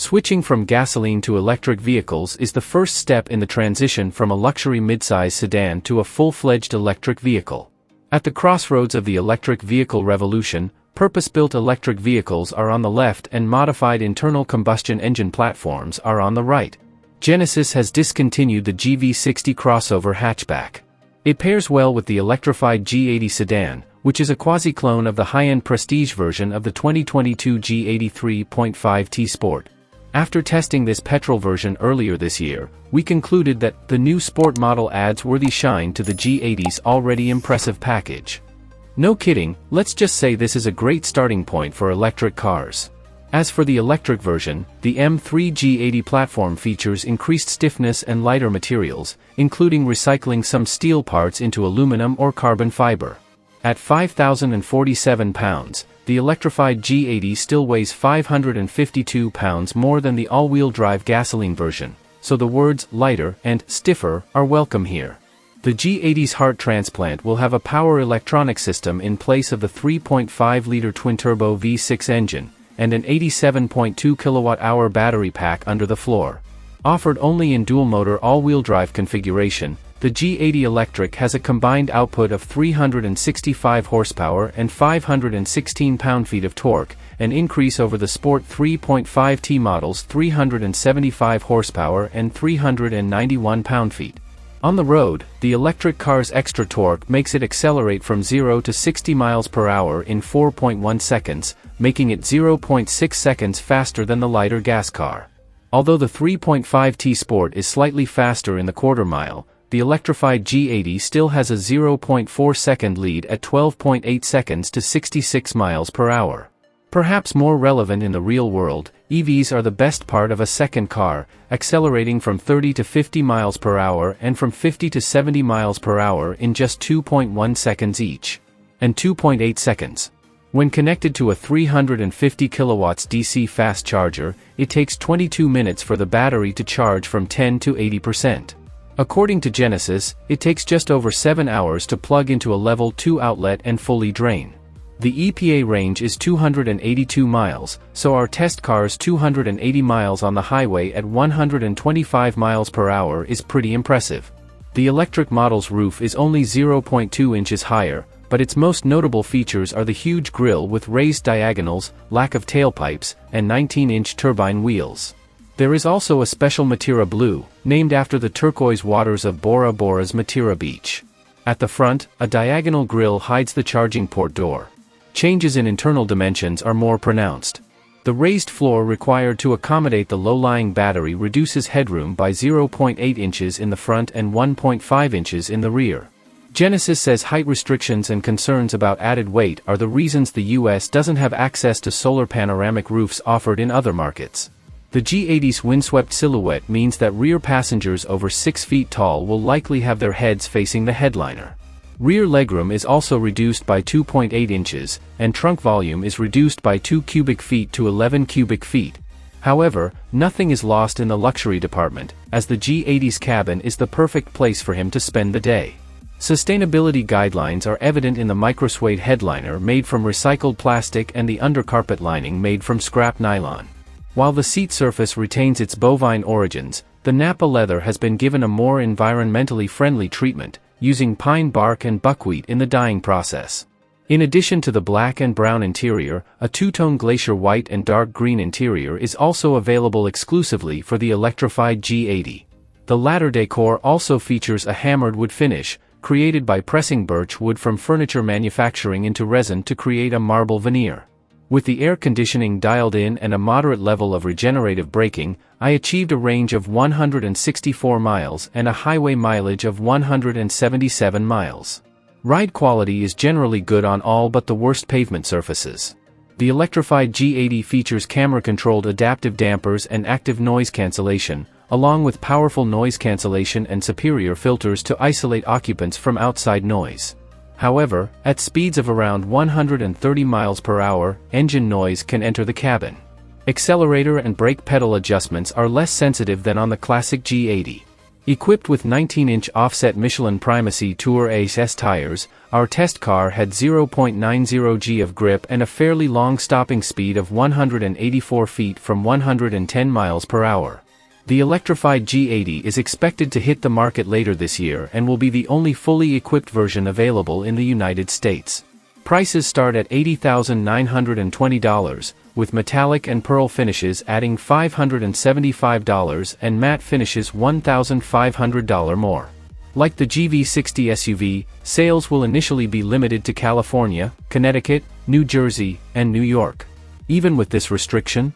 Switching from gasoline to electric vehicles is the first step in the transition from a luxury midsize sedan to a full-fledged electric vehicle. At the crossroads of the electric vehicle revolution, purpose-built electric vehicles are on the left and modified internal combustion engine platforms are on the right. Genesis has discontinued the GV60 crossover hatchback. It pairs well with the electrified G80 sedan, which is a quasi-clone of the high-end prestige version of the 2022 G80 3.5T Sport. After testing this petrol version earlier this year, we concluded that the new sport model adds worthy shine to the G80's already impressive package. No kidding, let's just say this is a great starting point for electric cars. As for the electric version, the M3 G80 platform features increased stiffness and lighter materials, including recycling some steel parts into aluminum or carbon fiber. At 5,047 pounds, the electrified G80 still weighs 552 pounds more than the all-wheel drive gasoline version, so the words lighter and stiffer are welcome here. The G80's heart transplant will have a power electronic system in place of the 3.5-liter twin-turbo V6 engine, and an 87.2 kilowatt-hour battery pack under the floor. Offered only in dual-motor all-wheel drive configuration, the G80 Electric has a combined output of 365 horsepower and 516 pound-feet of torque, an increase over the Sport 3.5T model's 375 horsepower and 391 pound-feet. On the road, the electric car's extra torque makes it accelerate from 0 to 60 miles per hour in 4.1 seconds, making it 0.6 seconds faster than the lighter gas car. Although the 3.5T Sport is slightly faster in the quarter mile, the electrified G80 still has a 0.4-second lead at 12.8 seconds to 66 miles per hour. Perhaps more relevant in the real world, EVs are the best part of a second car, accelerating from 30 to 50 miles per hour and from 50 to 70 miles per hour in just 2.1 seconds each. And 2.8 seconds. When connected to a 350 kilowatts DC fast charger, it takes 22 minutes for the battery to charge from 10 to 80%. According to Genesis, it takes just over 7 hours to plug into a level 2 outlet and fully drain. The EPA range is 282 miles, so our test car's 280 miles on the highway at 125 miles per hour is pretty impressive. The electric model's roof is only 0.2 inches higher, but its most notable features are the huge grille with raised diagonals, lack of tailpipes, and 19-inch turbine wheels. There is also a special Matira Blue, named after the turquoise waters of Bora Bora's Matira Beach. At the front, a diagonal grille hides the charging port door. Changes in internal dimensions are more pronounced. The raised floor required to accommodate the low-lying battery reduces headroom by 0.8 inches in the front and 1.5 inches in the rear. Genesis says height restrictions and concerns about added weight are the reasons the US doesn't have access to solar panoramic roofs offered in other markets. The G80's windswept silhouette means that rear passengers over 6 feet tall will likely have their heads facing the headliner. Rear legroom is also reduced by 2.8 inches, and trunk volume is reduced by 2 cubic feet to 11 cubic feet. However, nothing is lost in the luxury department, as the G80's cabin is the perfect place for him to spend the day. Sustainability guidelines are evident in the microsuede headliner made from recycled plastic and the undercarpet lining made from scrap nylon. While the seat surface retains its bovine origins, the Nappa leather has been given a more environmentally friendly treatment, using pine bark and buckwheat in the dyeing process. In addition to the black and brown interior, a two-tone glacier white and dark green interior is also available exclusively for the electrified G80. The latter decor also features a hammered wood finish, created by pressing birch wood from furniture manufacturing into resin to create a marble veneer. With the air conditioning dialed in and a moderate level of regenerative braking, I achieved a range of 164 miles and a highway mileage of 177 miles. Ride quality is generally good on all but the worst pavement surfaces. The electrified G80 features camera-controlled adaptive dampers and active noise cancellation, along with powerful noise cancellation and superior filters to isolate occupants from outside noise. However, at speeds of around 130 miles per hour, engine noise can enter the cabin. Accelerator and brake pedal adjustments are less sensitive than on the classic G80. Equipped with 19-inch offset Michelin Primacy Tour Ace S tires, our test car had 0.90 g of grip and a fairly long stopping speed of 184 feet from 110 miles per hour. The electrified G80 is expected to hit the market later this year and will be the only fully equipped version available in the United States. Prices start at $80,920, with metallic and pearl finishes adding $575 and matte finishes $1,500 more. Like the GV60 SUV, sales will initially be limited to California, Connecticut, New Jersey, and New York. Even with this restriction,